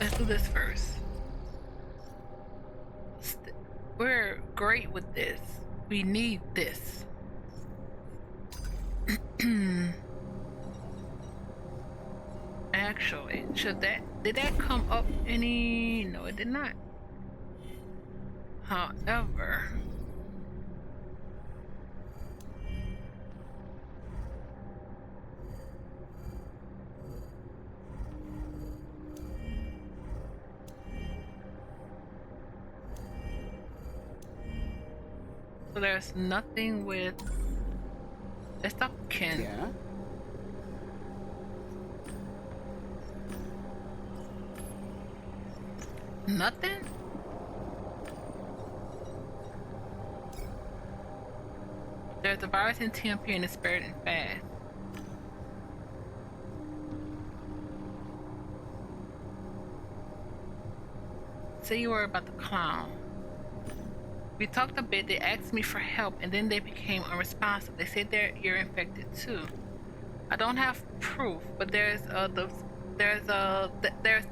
Let's do this first. We're great with this. We need this. Actually, did that come up any? No, it did not. However, so there's nothing with. Let's talk Ken. Yeah. Nothing? There's a virus in TMP and it's spreading fast. Say you were about the clown. We talked a bit, they asked me for help and then they became unresponsive. They said you're infected too. I don't have proof, but there's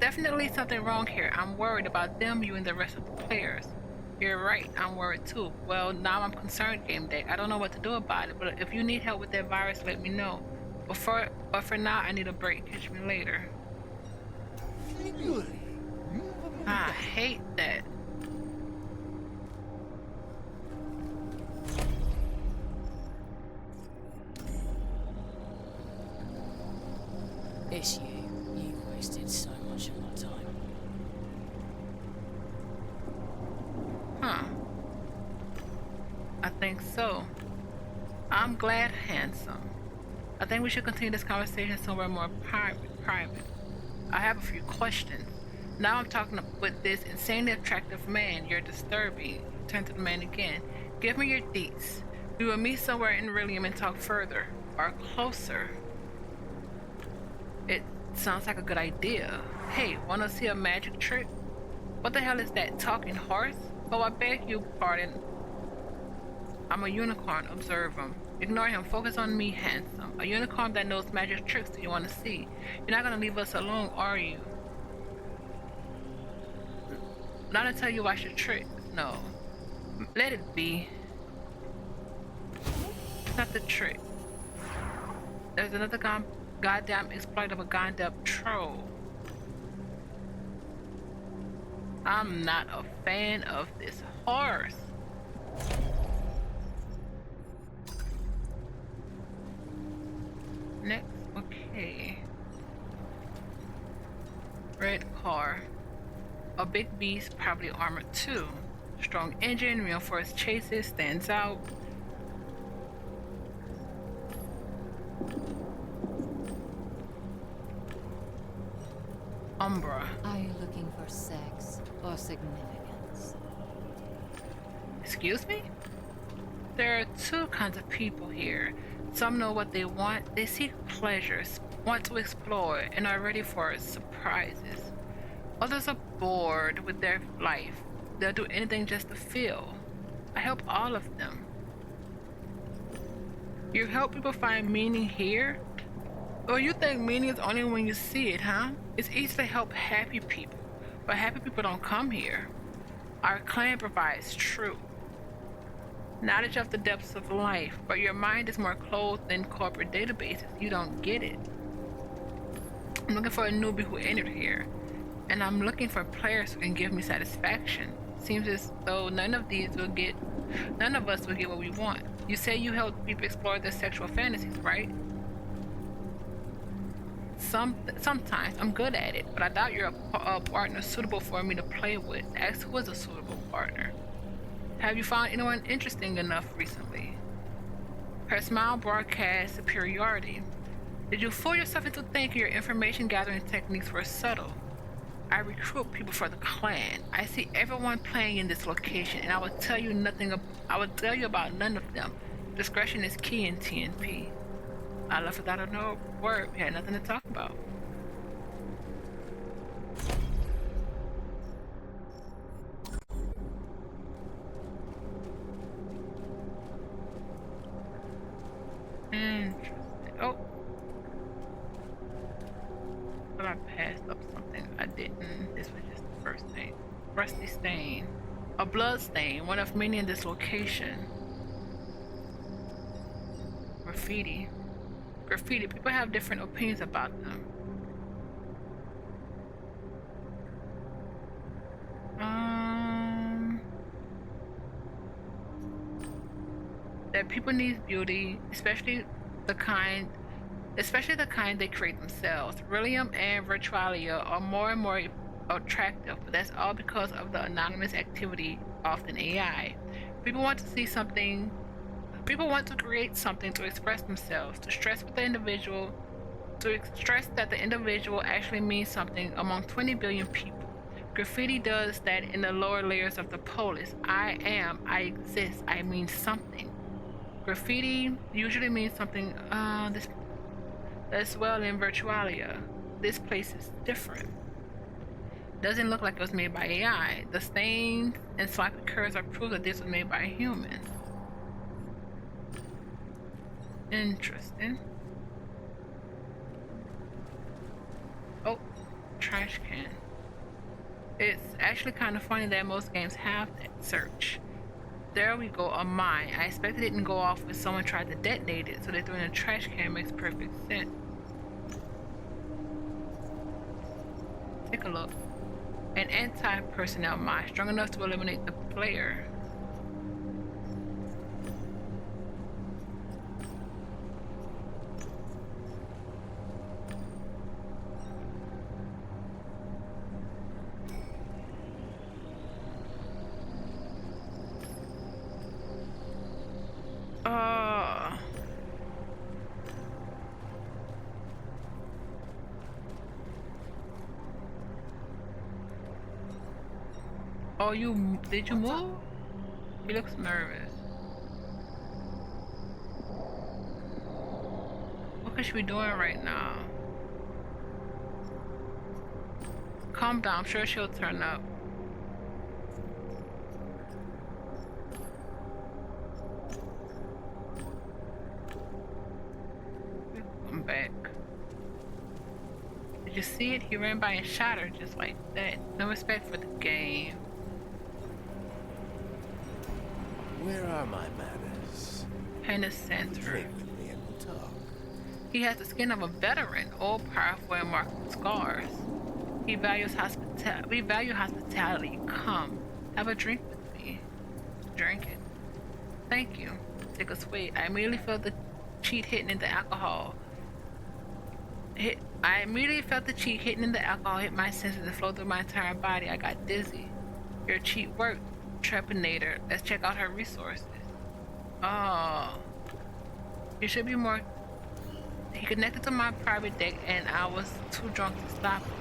definitely something wrong here. I'm worried about them, you and the rest of the players. You're right, I'm worried too. Well, now I'm concerned, Gamedec. I don't know what to do about it, but if you need help with that virus, let me know. But for now, I need a break. Catch me later. I hate that. It's you. You wasted so much of my time. Huh. I think so. I'm glad, handsome. I think we should continue this conversation somewhere more private. I have a few questions. Now I'm talking with this insanely attractive man. You're disturbing. Turn to the man again. Give me your deets. We will meet somewhere in Rillium and talk further. Or closer. It sounds like a good idea. Hey, wanna see a magic trick? What the hell is that, talking horse? Oh, I beg your pardon. I'm a unicorn, observe him. Ignore him, focus on me, handsome. A unicorn that knows magic tricks that you want to see. You're not gonna leave us alone, are you? Not until you watch the trick. No. Let it be. It's not the trick. There's another goddamn exploit of a goddamn troll. I'm not a fan of this horse. Next, okay. Red car. A big beast, probably armored too. Strong engine, reinforced chases, stands out. Umbra. Are you looking for sex or significance? Excuse me? There are two kinds of people here. Some know what they want, they seek pleasures, want to explore, and are ready for surprises. Others are bored with their life. They'll do anything just to feel. I help all of them. You help people find meaning here? Or you think meaning is only when you see it, huh? It's easy to help happy people, but happy people don't come here. Our clan provides truth. Knowledge of the depths of life, but your mind is more closed than corporate databases. You don't get it. I'm looking for a newbie who entered here, and I'm looking for players who can give me satisfaction. Seems as though none of us will get what we want. You say you help people explore their sexual fantasies, right? Sometimes I'm good at it, but I doubt you're a partner suitable for me to play with. Ask who is a suitable partner. Have you found anyone interesting enough recently? Her smile broadcast superiority. Did you fool yourself into thinking your information gathering techniques were subtle? I recruit people for the clan. I see everyone playing in this location, and I will tell you about none of them. Discretion is key in TNP. I left without a word. We had nothing to talk about. Interesting. Oh. But I passed up something. I didn't. This was just the first thing. Rusty stain. A blood stain, one of many in this location. Graffiti. Graffiti. People have different opinions about them. That people need beauty, especially the kind they create themselves. Realium and Virtualia are more and more attractive, but that's all because of the anonymous activity, often AI. People want to see something, people want to create something to express themselves, to stress that the individual actually means something among 20 billion people. Graffiti does that in the lower layers of the polis. I exist, I mean something. Graffiti usually means something this as well in Virtualia. This place is different. Doesn't look like it was made by AI. The stains and sloppy curves are proof that this was made by a human. Interesting. Oh, trash can. It's actually kind of funny that most games have that search. There we go, a mine. I expect it didn't go off when someone tried to detonate it, so they threw in a trash can. Makes perfect sense. Take a look. An anti-personnel mine, strong enough to eliminate the player. Oh, did you move? He looks nervous. What is she doing right now? Calm down, I'm sure she'll turn up. Come back. Did you see it? He ran by and shot her just like that. No respect for the game. Where are my manners? Penance Center. Drink with me and we'll talk. He has the skin of a veteran, all powerful and marked with scars. We value hospitality. Come, have a drink with me. Drink it. Thank you. Take a swig. I immediately felt the cheat hitting in the alcohol. Hit my senses and flowed through my entire body. I got dizzy. Your cheat worked. Trepanator. Let's check out her resources. Oh. You should be more... He connected to my private deck and I was too drunk to stop him.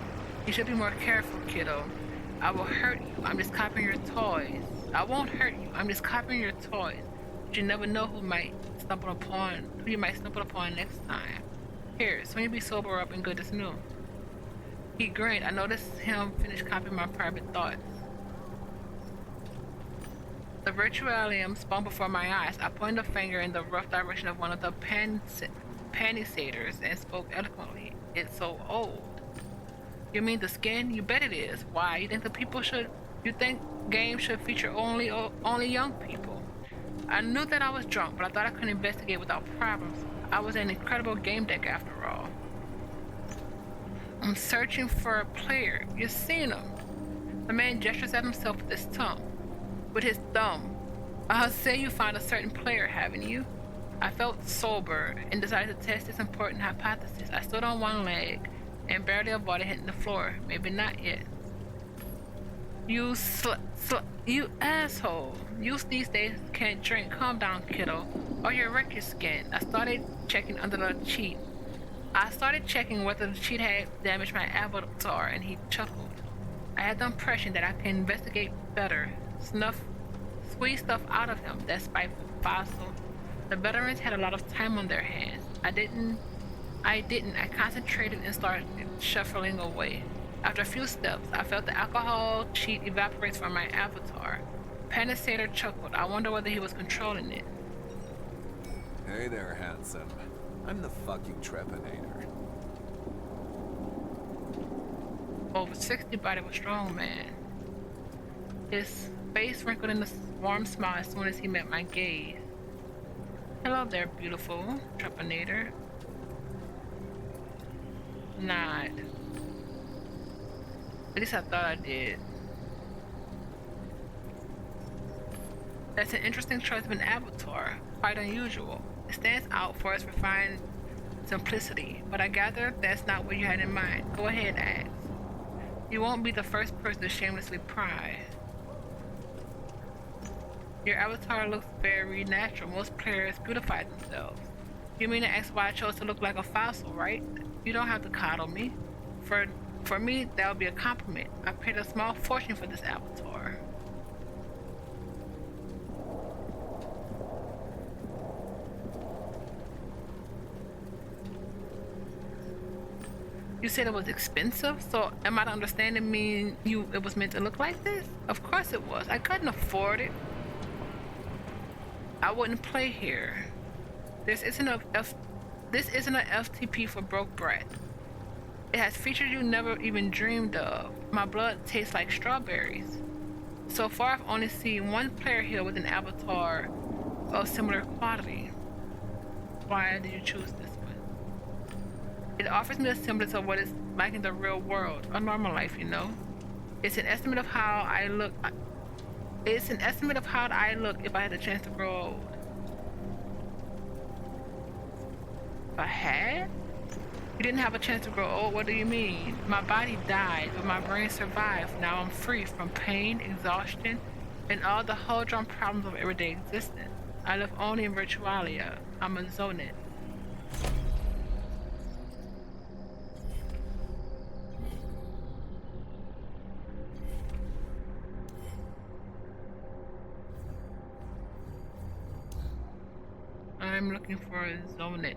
You should be more careful, kiddo. I will hurt you. I'm just copying your toys. I won't hurt you. I'm just copying your toys. But you never know who you might stumble upon next time. Here, soon you'll be sober up and good as new. He grinned. I noticed him finish copying my private thoughts. The virtualium spun before my eyes. I pointed a finger in the rough direction of one of the panisaders and spoke eloquently. It's so old. You mean the skin? You bet it is. Why? You think games should feature only young people? I knew that I was drunk, but I thought I could investigate without problems. I was an incredible Gamedec after all. I'm searching for a player. You've seen him. The man gestures at himself with his tongue. With his thumb. I'll say you found a certain player, haven't you? I felt sober and decided to test this important hypothesis. I stood on one leg and barely avoided hitting the floor. Maybe not yet. You asshole. You these days can't drink. Calm down, kiddo. Or you'll wreck your skin. I started checking whether the cheat had damaged my avatar, and he chuckled. I had the impression that I could investigate better. Squeeze stuff out of him. That spiteful fossil. The veterans had a lot of time on their hands. I didn't. I concentrated and started shuffling away. After a few steps, I felt the alcohol cheat evaporate from my avatar. Panisator chuckled. I wonder whether he was controlling it. Hey there, handsome. I'm the fucking Trepanator. Over 60 body of a strong man. His face wrinkled in a warm smile as soon as he met my gaze. Hello there, beautiful trepanator. Nod. At least I thought I did. That's an interesting choice of an avatar. Quite unusual. It stands out for its refined simplicity, but I gather that's not what you had in mind. Go ahead, ask. You won't be the first person to shamelessly pry. Your avatar looks very natural. Most players beautify themselves. You mean to ask why I chose to look like a fossil, right? You don't have to coddle me. For me, that would be a compliment. I paid a small fortune for this avatar. You said it was expensive, so am I to understand it mean it was meant to look like this? Of course it was. I couldn't afford it. I wouldn't play here. This isn't a FTP for broke brat. It has features you never even dreamed of. My blood tastes like strawberries. So far, I've only seen one player here with an avatar of similar quality. Why did you choose this one? It offers me a semblance of what it's like in the real world, a normal life, you know. It's an estimate of how I look. It's an estimate of how I look if I had a chance to grow old. If I had? You didn't have a chance to grow old? What do you mean? My body died, but my brain survived. Now I'm free from pain, exhaustion, and all the humdrum problems of everyday existence. I live only in virtualia. I'm a zonet. I'm looking for a zonet.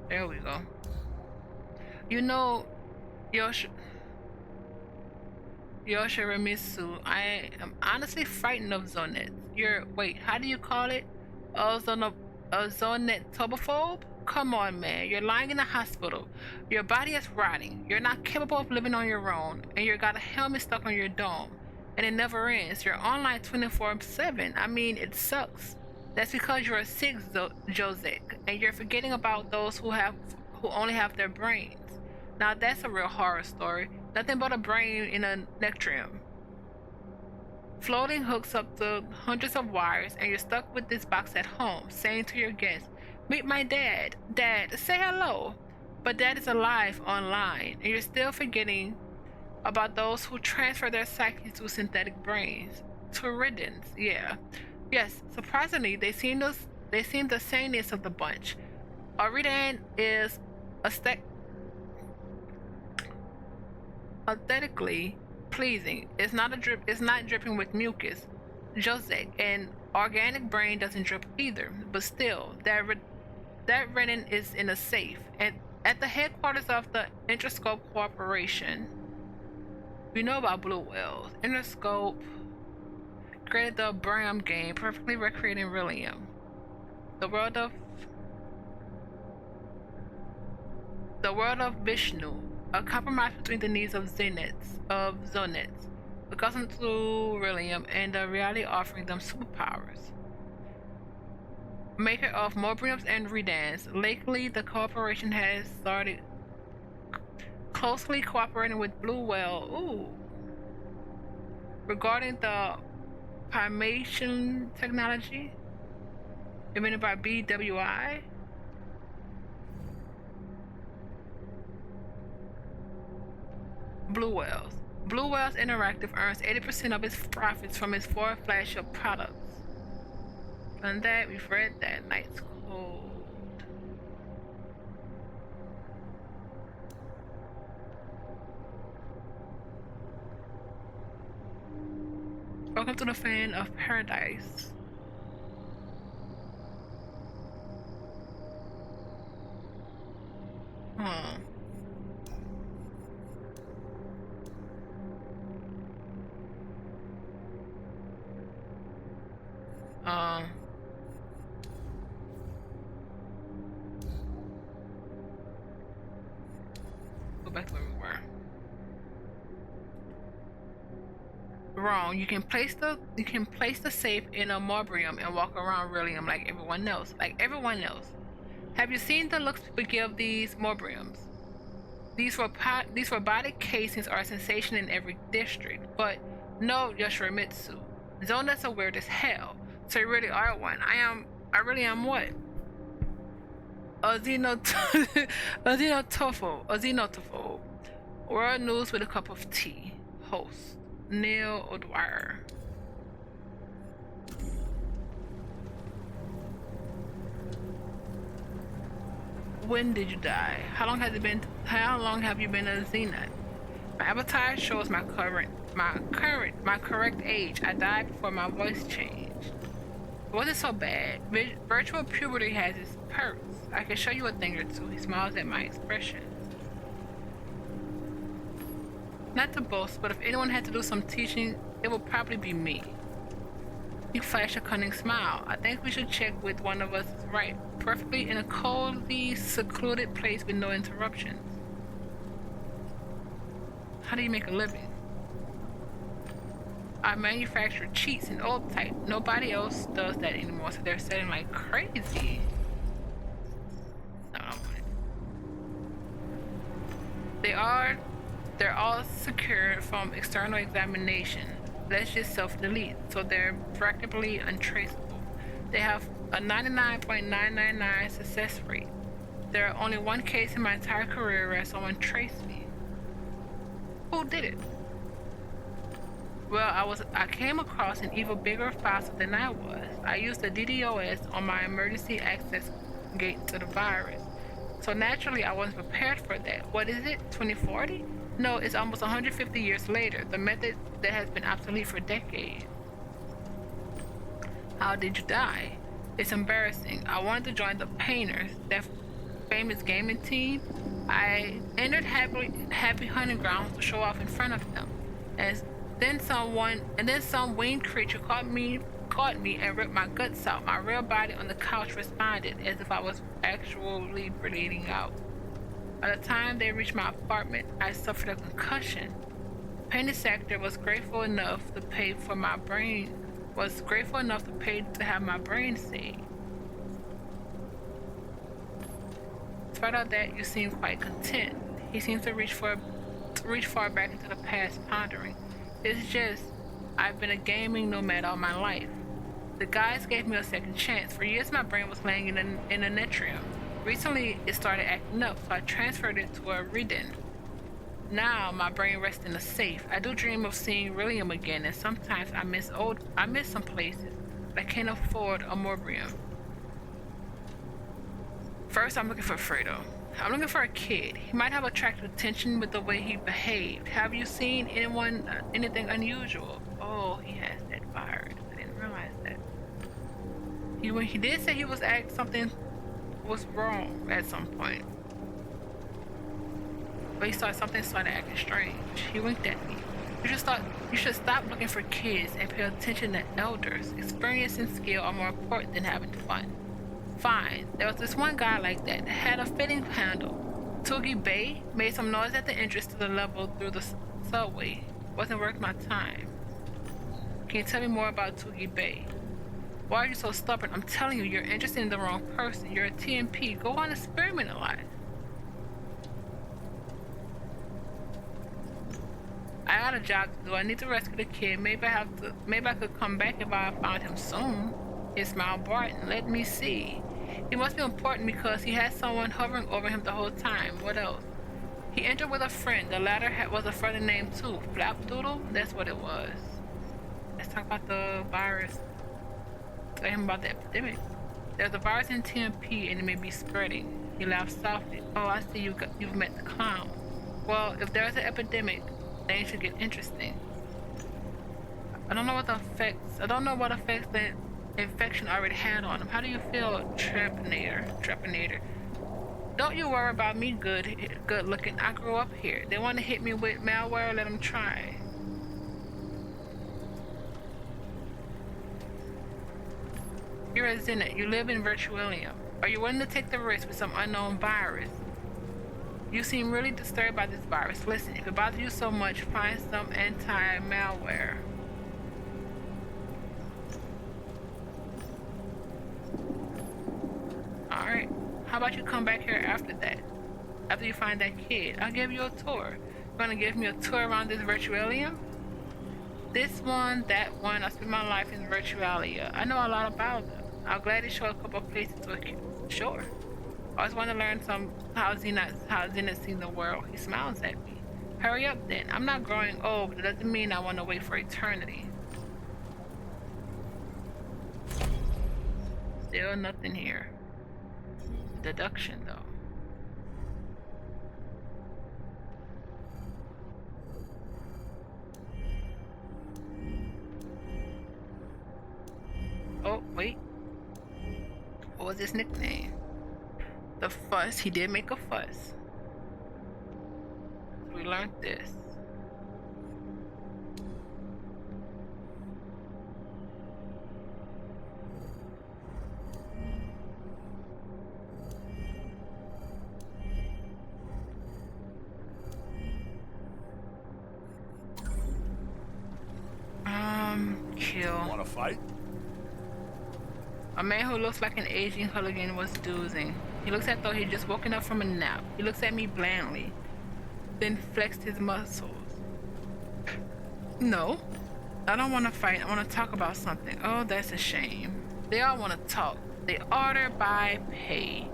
There we go. You know, Yoshimitsu, I am honestly frightened of zonets. Wait, how do you call it? A zonetophobe? Come on, man. You're lying in a hospital. Your body is rotting. You're not capable of living on your own. And you got a helmet stuck on your dome. And it never ends. You're online 24/7. I mean, it sucks. That's because you're a sick Josek. And you're forgetting about those who only have their brains. Now that's a real horror story. Nothing but a brain in a nectrium. Floating hooks up to hundreds of wires, and you're stuck with this box at home, saying to your guests, "Meet my dad. Dad, say hello." But dad is alive online, and you're still forgetting about those who transfer their psyche to synthetic brains. To riddance, yeah. Yes, surprisingly, they seem the sanest of the bunch. Aridan is aesthetically pleasing. It's not dripping with mucus. Josek, an organic brain doesn't drip either. But still, that Renin is in a safe and at the headquarters of the Interscope Corporation. You know about blue whales. Interscope created the Bram game, perfectly recreating Rillium. The world of Vishnu, a compromise between the needs of zonets, accustomed to Rillium, and the reality offering them superpowers. Maker of Mobriums and Redans, lately the corporation has started closely cooperating with Blue Whale regarding the primation technology invented by BWI. Blue Whales. Blue Whales Interactive earns 80% of its profits from its 4 flagship products. And that, we've read that. Night's Cold. Welcome to the Fan of Paradise. Um, go back to where we were. Wrong. You can place the safe in a mobrium and walk around Rillium like everyone else. Have you seen the looks people give these mobriums? These robotic casings are a sensation in every district, but no Yoshimitsu. Zonas are weird as hell. So you really are one. I really am what? A xenotopho. World news with a cup of tea. Host. Neil O'Dwyer. When did you die? How long have you been a Xenite? My avatar shows my correct age. I died before my voice changed. It wasn't so bad. Virtual puberty has its perks. I can show you a thing or two. He smiles at my expression. Not to boast, but if anyone had to do some teaching, it would probably be me. He flashed a cunning smile. I think we should check with one of us is right. Perfectly in a cozy, secluded place with no interruptions. How do you make a living? I manufacture cheats in old type. Nobody else does that anymore, so they're selling like crazy. No, I don't want it. They're all secured from external examination. Let's just self-delete, so they're practically untraceable. They have a 99.999 success rate. There are only one case in my entire career where someone traced me. Who did it? Well, I came across an even bigger fossil than I was. I used the DDoS on my emergency access gate to the virus. So naturally, I wasn't prepared for that. What is it, 2040? No, it's almost 150 years later, the method that has been obsolete for decades. How did you die? It's embarrassing. I wanted to join the Painters, that famous gaming team. I entered Happy Hunting Grounds to show off in front of them. And then some winged creature caught me and ripped my guts out. My real body on the couch responded as if I was actually bleeding out. By the time they reached my apartment, I suffered a concussion. Painted sector was grateful enough to have my brain saved. Despite all that, you seem quite content. He seems to reach far back into the past, pondering. It's just, I've been a gaming nomad all my life. The guys gave me a second chance. For years, my brain was laying in a netrium. Recently, it started acting up, so I transferred it to a Redend. Now, my brain rests in a safe. I do dream of seeing Rillium again, and sometimes I miss some places, but I can't afford a Morbrium. First, I'm looking for Fredo. I'm looking for a kid. He might have attracted attention with the way he behaved. Have you seen anything unusual? Oh, he has that virus. I didn't realize that. When he did say he was something was wrong at some point. But something started acting strange. He winked at me. You should stop looking for kids and pay attention to elders. Experience and skill are more important than having fun. Fine. There was this one guy like that had a fitting handle. Tugi Bay made some noise at the entrance to the level through the subway. Wasn't worth my time. Can you tell me more about Tugi Bay? Why are you so stubborn? I'm telling you, you're interested in the wrong person. You're a TMP. Go on, experiment a lot. I got a job to do. I need to rescue the kid. Maybe I could come back if I found him soon. His smile brightened. Let me see. He must be important because he had someone hovering over him the whole time. What else? He entered with a friend. The latter was a further name too. Flapdoodle? That's what it was. Let's talk about the virus. Tell him about the epidemic. There's a virus in TMP and it may be spreading. He laughed softly. Oh, I see you've met the clown. Well, if there's an epidemic, things should get interesting. I don't know what effects the infection already had on him. How do you feel, Trepanator? Don't you worry about me, good looking. I grew up here. They want to hit me with malware, let them try. a Zenith. You live in Virtualium. Are you willing to take the risk with some unknown virus? You seem really disturbed by this virus. Listen, if it bothers you so much, find some anti-malware. Alright. How about you come back here after that? After you find that kid, I'll give you a tour. You wanna give me a tour around this Virtualium? This one, that one, I spent my life in Virtualia. I know a lot about them. I'll gladly show a couple of places to a kid. Sure. I always want to learn how Zenith seen the world. He smiles at me. Hurry up then. I'm not growing old, but it doesn't mean I want to wait for eternity. Still nothing here. Deduction though. Oh, wait. What was his nickname? The fuss. He did make a fuss. We learned this. Kill. Want to fight? A man who looks like an aging hooligan was doozing. He looks as though he'd just woken up from a nap. He looks at me blandly, then flexed his muscles. No, I don't want to fight. I want to talk about something. Oh, that's a shame. They all want to talk. They order by pay.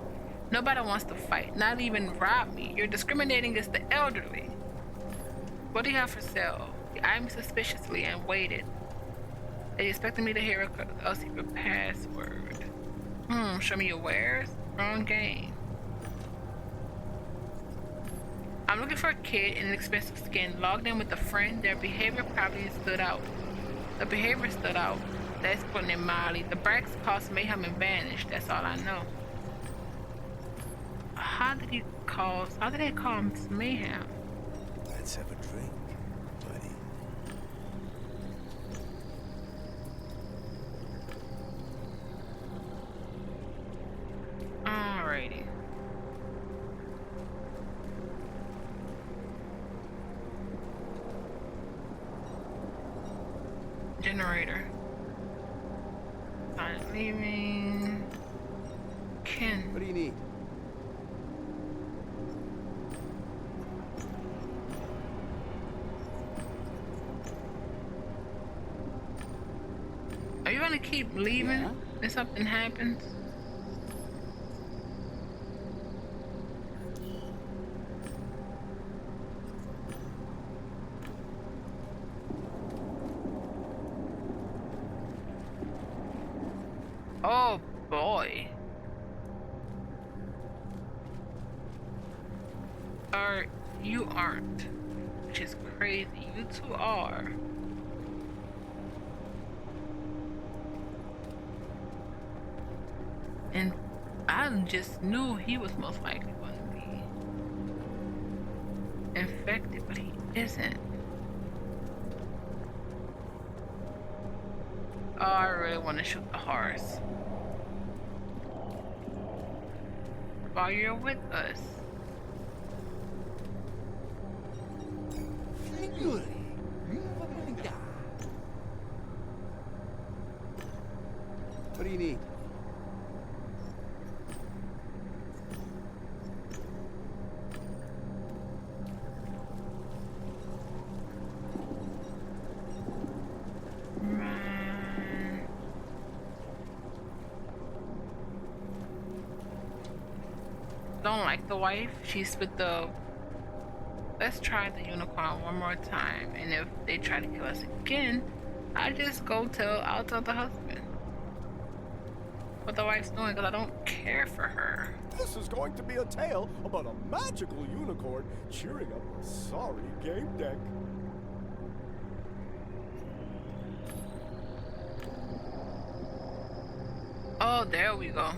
Nobody wants to fight, not even rob me. You're discriminating against the elderly. What do you have for sale? He eyed me suspiciously and waited. They expected me to hear a secret password. Show me your wares? Wrong game. I'm looking for a kid in an expensive skin, logged in with a friend. Their behavior probably stood out. The behavior stood out. That's putting it mildly. The bracks caused mayhem and vanished. That's all I know. How did they call him mayhem? Let's have a drink, buddy. Alrighty. Generator. I'm leaving. Ken. What do you need? Are you gonna keep leaving if something happens? Oh boy. You aren't, which is crazy. You two are. And I just knew he was most likely going to be infected, but he isn't. Oh, I really want to shoot the horse. While you're with us. What do you need? Don't like the wife. She's with the... Let's try the unicorn one more time. And if they try to kill us again, I'll tell the husband what the wife's doing, because I don't care for her. This is going to be a tale about a magical unicorn cheering up a sorry game deck. Oh, there we go.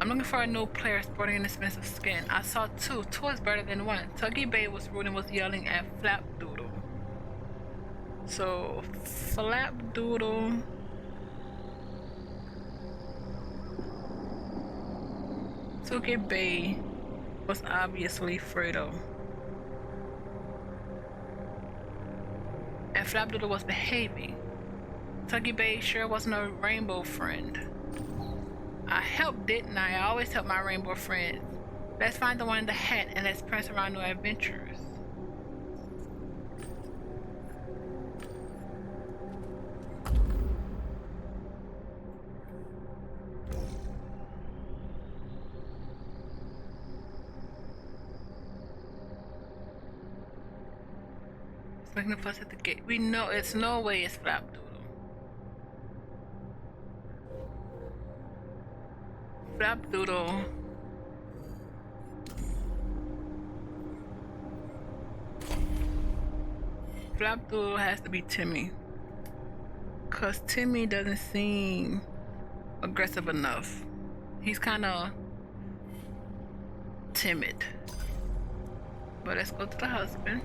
I'm looking for a new player sporting an expensive skin. I saw two. Two is better than one. Tuggy Bay was rude and was yelling at Flapdoodle. So, Flapdoodle Suki Bay was obviously Fredo. And Flapdoodle was behaving. Tuggy Bay sure wasn't a rainbow friend. I helped, didn't I? I always help my rainbow friends. Let's find the one in the hat and let's press around new adventures. Looking for us at the gate. We know it's no way it's Flapdoodle. Flapdoodle. Flapdoodle has to be Timmy. Cause Timmy doesn't seem aggressive enough. He's kinda timid. But let's go to the husband.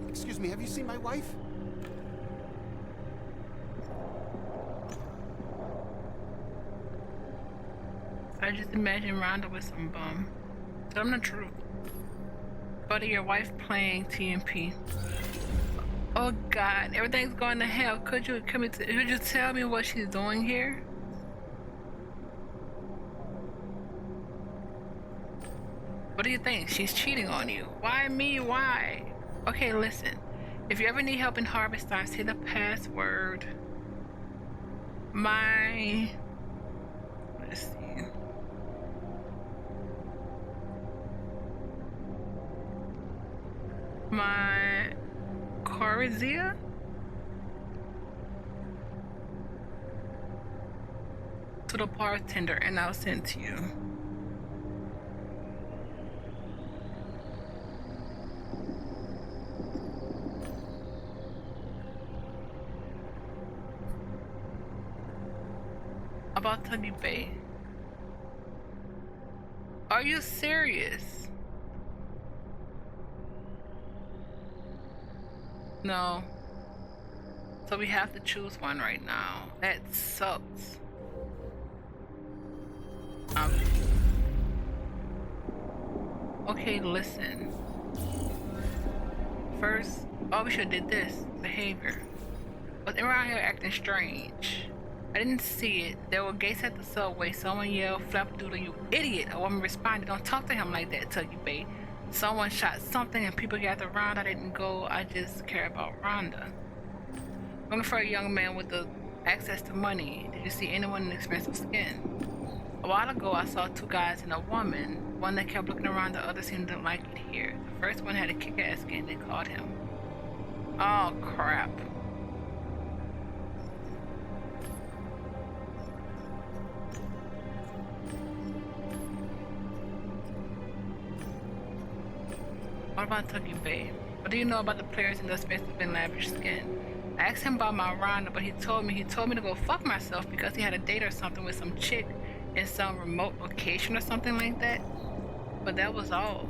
Excuse me, have you seen my wife? I just imagine Rhonda with some bum. Tell them the truth. Buddy, your wife playing TMP. Oh God, everything's going to hell. Could you tell me what she's doing here? What do you think? She's cheating on you. Why me? Why? Okay, listen. If you ever need help in harvest time, say the password. Let's see. My Corizia? To the bartender, and I'll send to you. About Tuggy Bay. Are you serious? No. So we have to choose one right now. That sucks. Okay, listen. First, we should have did this. Behavior. But they're around here acting strange. I didn't see it. There were gates at the subway. Someone yelled, "Flapdoodle, you idiot!" A woman responded, "Don't talk to him like that, Tuggy Bay." Someone shot something and people gathered around. I didn't go. I just care about Rhonda. Looking for a young man with the access to money. Did you see anyone in expensive skin? A while ago, I saw two guys and a woman. One that kept looking around, the other seemed to like it here. The first one had a kick-ass skin. They called him. Oh, crap. What about Tuggy Bay? What do you know about the players in the expensive and lavish skin? I asked him about my Rhonda, but he told me to go fuck myself because he had a date or something with some chick in some remote location or something like that. But that was all.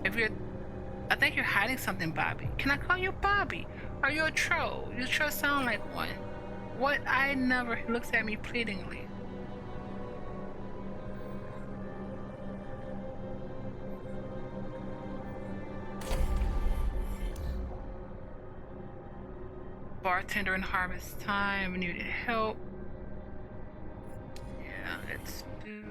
I think you're hiding something, Bobby. Can I call you Bobby? Are you a troll? You sure sound like one. What? I never. He looks at me pleadingly. Bartender in harvest time. We needed help. Yeah, let's do.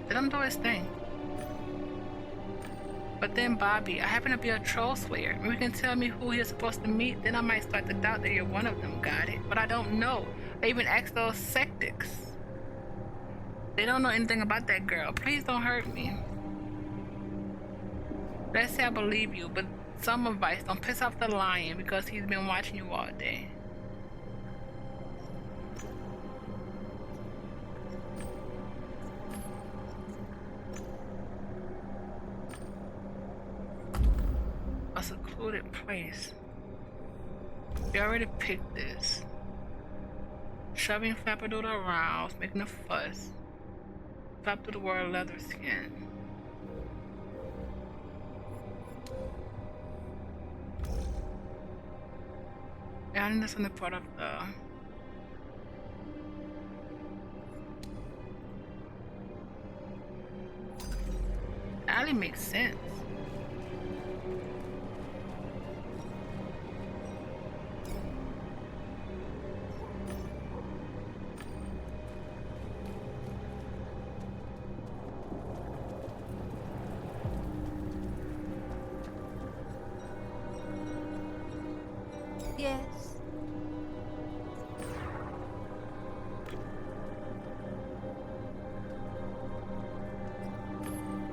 Let him do his thing. But then Bobby, I happen to be a troll slayer. Maybe you can tell me who you're supposed to meet. Then I might start to doubt that you're one of them. Got it? But I don't know. I even asked those sectics. They don't know anything about that girl. Please don't hurt me. Let's say I believe you, but some advice. Don't piss off the lion because he's been watching you all day. A secluded place. We already picked this. Shoving Flapperdoodle around, making a fuss. Flapdoodle wore a leather skin. Yeah, I think that's on the part of the... Alley makes sense. Yes.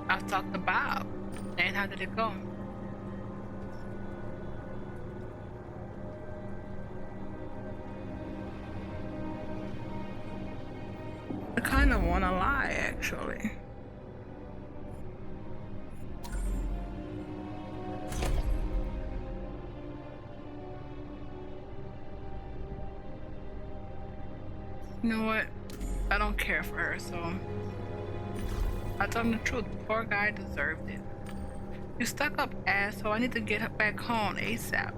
I talked to Bob. And how did it go? I kind of want to lie, actually. You know what? I don't care for her, so I told him the truth. Poor guy deserved it. You stuck up, asshole. I need to get her back home ASAP.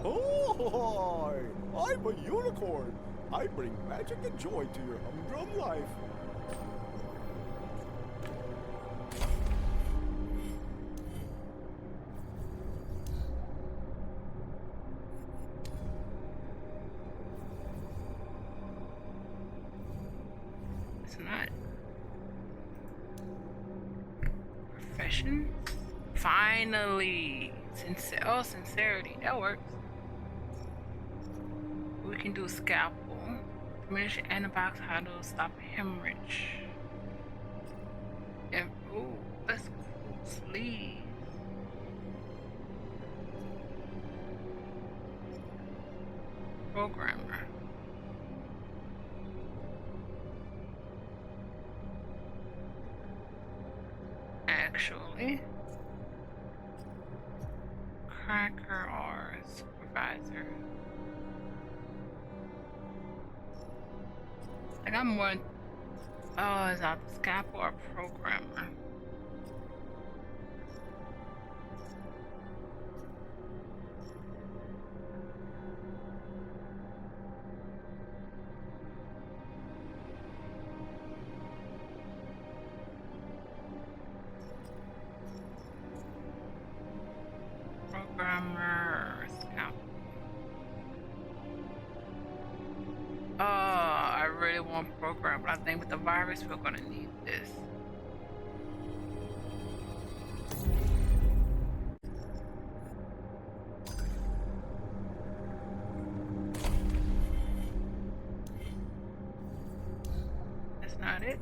Oh, I'm a unicorn. I bring magic and joy to your humdrum life. It's not. Profession? Finally! Sincerity. That works. We can do scalpel. Diminish antibiotics, how to stop hemorrhage. And, ooh, that's cool. Sleeves. Programmer. Actually, cracker or supervisor. I got more. Oh, is that the scalpel or programmer? Programmer, scalpel. Oh, I really want program, but I think with the virus, we're gonna need this. That's not it.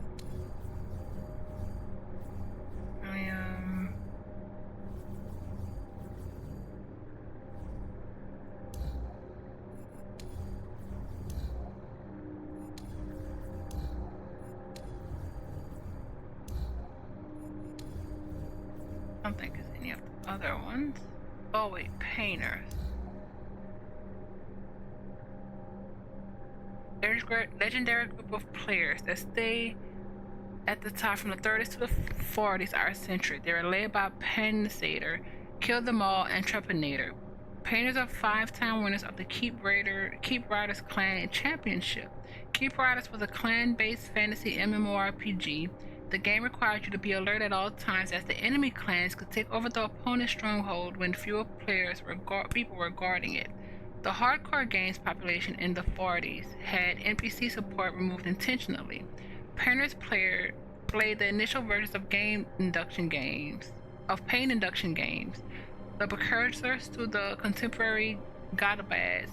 I don't think it's any of the other ones. Oh wait, painters. There's a legendary group of players that stay at the top from the 30s to the 40s our century. They were led by Pensator, Kill Them All, and Trepanator. Painters are 5-time winners of the Keep Riders Clan Championship. Keep Riders was a clan-based fantasy MMORPG. The game requires you to be alert at all times as the enemy clans could take over the opponent's stronghold when fewer people were guarding it. The hardcore games population in the 40s had NPC support removed intentionally. Painters played the initial versions of pain induction games, the precursors to the contemporary Godabads,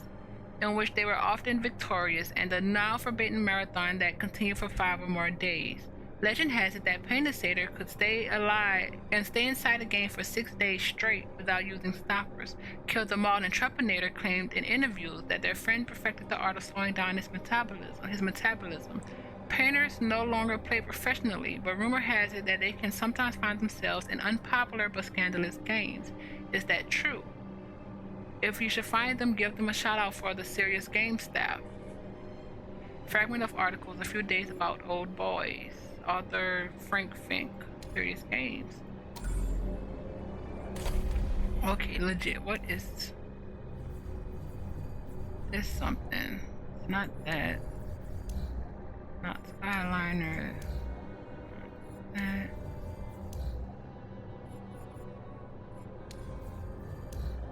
in which they were often victorious, and the now forbidden marathon that continued for 5 or more days. Legend has it that Pensator could stay alive and stay inside the game for 6 days straight without using stoppers. Kill Them All and Trepanator claimed in interviews that their friend perfected the art of slowing down his metabolism. Painters no longer play professionally, but rumor has it that they can sometimes find themselves in unpopular but scandalous games. Is that true? If you should find them, give them a shout out for the Serious Game staff. Fragment of articles a few days about old boys. Author Frank Fink. Serious Games. Okay, legit. What is this? Something? It's not that. Not Skyliner. That.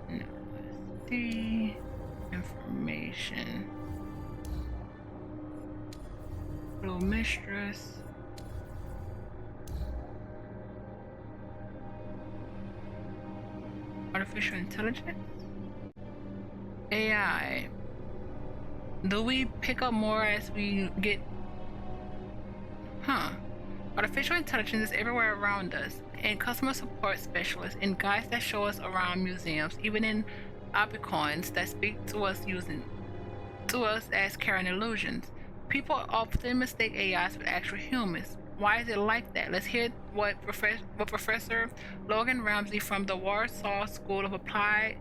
No. Let's see. Information. Blue Mistress. Artificial intelligence? AI. Do we pick up more as we get... Artificial intelligence is everywhere around us, in customer support specialists, in guides that show us around museums, even in opicons that speak to us as carrying illusions. People often mistake AIs with actual humans. Why is it like that? Let's hear what Professor Logan Ramsey from the Warsaw School of Applied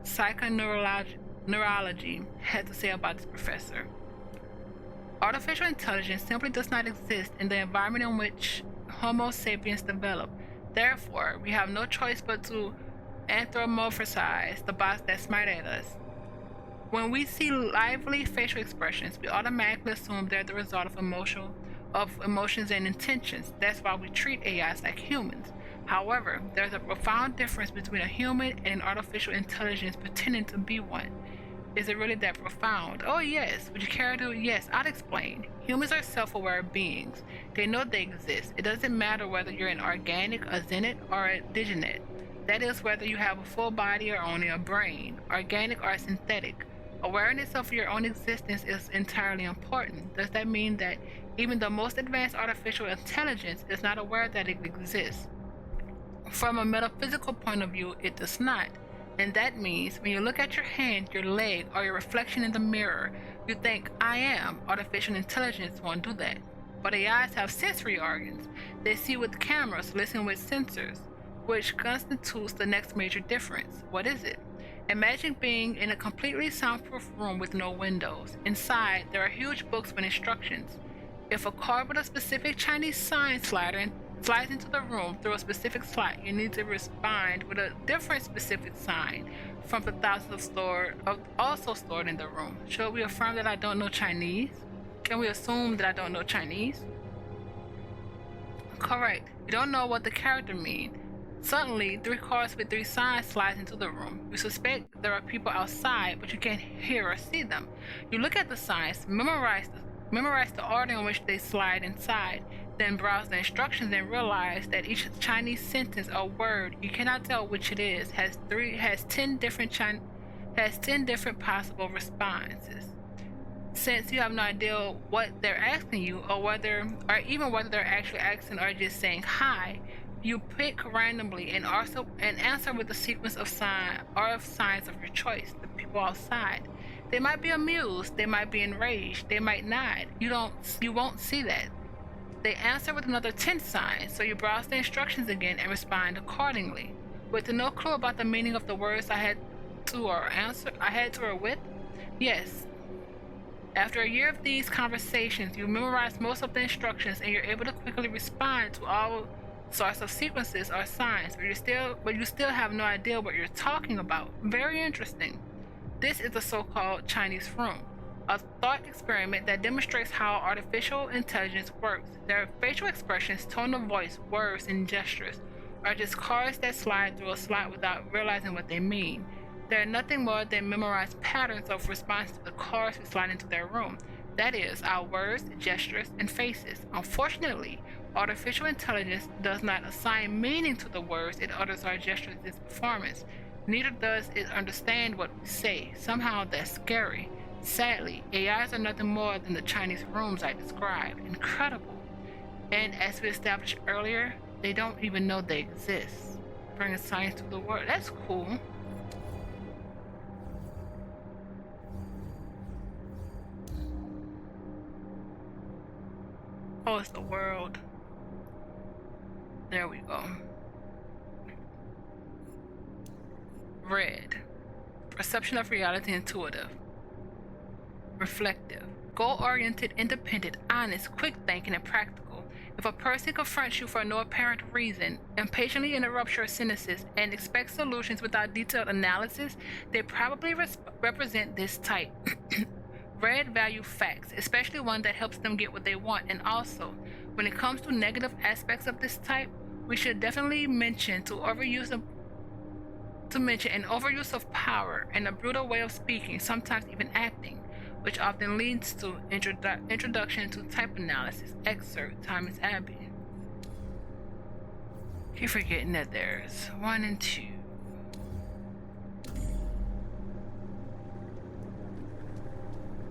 Psychoneurology had to say about this professor. Artificial intelligence simply does not exist in the environment in which Homo sapiens developed. Therefore, we have no choice but to anthropomorphize the bots that smite at us. When we see lively facial expressions, we automatically assume they're the result of emotions and intentions. That's why we treat AIs like humans. However, there's a profound difference between a human and an artificial intelligence pretending to be one. Is it really that profound? Oh yes. Would you care to? Yes, I'll explain. Humans are self-aware beings. They know they exist. It doesn't matter whether you're an organic, a xenid, or a diginet. That is, whether you have a full body or only a brain, organic or synthetic. Awareness of your own existence is entirely important. Does that mean that even the most advanced artificial intelligence is not aware that it exists? From a metaphysical point of view, it does not. And that means when you look at your hand, your leg, or your reflection in the mirror, you think, I am. Artificial intelligence won't do that. But AIs have sensory organs. They see with cameras, listen with sensors, which constitutes the next major difference. What is it? Imagine being in a completely soundproof room with no windows. Inside, there are huge books with instructions. If a car with a specific Chinese sign slides into the room through a specific slot, you need to respond with a different specific sign from the thousands also stored in the room. Should we affirm that I don't know Chinese? Can we assume that I don't know Chinese? Correct. You don't know what the character means. Suddenly, 3 cars with 3 signs slides into the room. You suspect there are people outside, but you can't hear or see them. You look at the signs, memorize the order in which they slide inside, then browse the instructions and realize that each Chinese sentence or word, you cannot tell which it is, has 10 different possible responses. Since you have no idea what they're asking you, or even whether they're actually asking or just saying hi, you pick randomly and answer with a sequence of signs of your choice. The people outside, they might be amused, they might be enraged, they might nod. You won't see that. They answer with another 10 signs, so you browse the instructions again and respond accordingly. With no clue about the meaning of the words I had to or with? Yes. After a year of these conversations, you memorize most of the instructions and you're able to quickly respond to all sorts of sequences or signs, but you still have no idea what you're talking about. Very interesting. This is the so-called Chinese room, a thought experiment that demonstrates how artificial intelligence works. Their facial expressions, tone of voice, words, and gestures are just cards that slide through a slot without realizing what they mean. They're nothing more than memorized patterns of response to the cards we slide into their room. That is, our words, gestures, and faces. Unfortunately, artificial intelligence does not assign meaning to the words it utters or gestures in its performance. Neither does it understand what we say. Somehow that's scary. Sadly, AIs are nothing more than the Chinese rooms I described. Incredible. And as we established earlier, they don't even know they exist. Bringing science to the world. That's cool. Oh, it's the world. There we go. Red. perception of reality, intuitive. Reflective. Goal-oriented, independent, honest, quick-thinking, and practical. If a person confronts you for no apparent reason, impatiently interrupts your sentences, and expects solutions without detailed analysis, they probably represent this type. Red value facts, especially one that helps them get what they want. And also, when it comes to negative aspects of this type, we should definitely mention an overuse of power and a brutal way of speaking, sometimes even acting, which often leads to introduction to type analysis. Excerpt, Thomas Abbey. Keep forgetting that there's 1 and 2.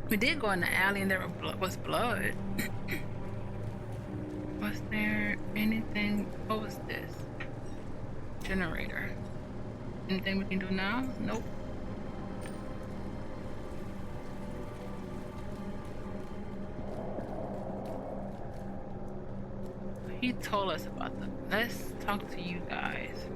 We did go in the alley and there was blood. Was there anything? What was this? Generator. Anything we can do now? Nope. He told us about them. Let's talk to you guys.